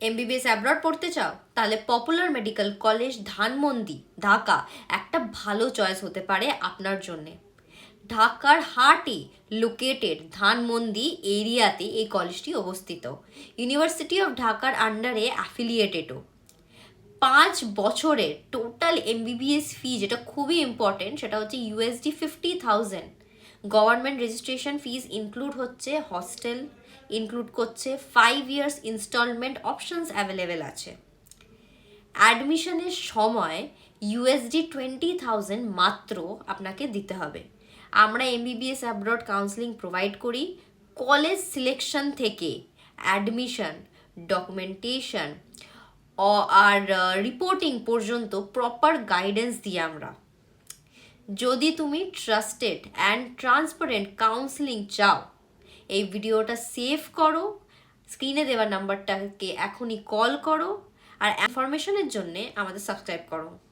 MBBS abroad পড়তে চাও? তাহলে popular medical college Dhanmondi, Dhaka একটা ভালো চয়েস হতে পারে আপনার জন্যে। ঢাকার হার্টে লোকেটেড ধানমন্ডি এরিয়াতে এই কলেজটি অবস্থিত। ইউনিভার্সিটি অফ ঢাকার আন্ডারে অ্যাফিলিয়েটেডও। 5 বছরের টোটাল এমবিবিএস ফি, যেটা খুবই ইম্পর্টেন্ট, সেটা হচ্ছে $50,000। গভর্নমেন্ট রেজিস্ট্রেশন ফিজ ইনক্লুড হচ্ছে, হস্টেল ইনক্লুড করছে, 5 ইয়ার্স ইনস্টলমেন্ট অপশনস অ্যাভেলেবেল আছে। অ্যাডমিশনের সময় $20,000 মাত্র আপনাকে দিতে হবে। আমরা এমবিবিএস অ্যাব্রড কাউন্সেলিং প্রোভাইড করি। কলেজ সিলেকশন থেকে অ্যাডমিশন, ডকুমেন্টেশন আর রিপোর্টিং পর্যন্ত প্রপার গাইডেন্স দিই আমরা। যদি তুমি ট্রাস্টেড অ্যান্ড ট্রান্সপারেন্ট কাউন্সেলিং চাও, এই ভিডিওটা সেভ করো, স্ক্রিনে দেওয়া নাম্বারটাকে এখনই কল করো, আর ইনফরমেশনের জন্য আমাদের সাবস্ক্রাইব করো।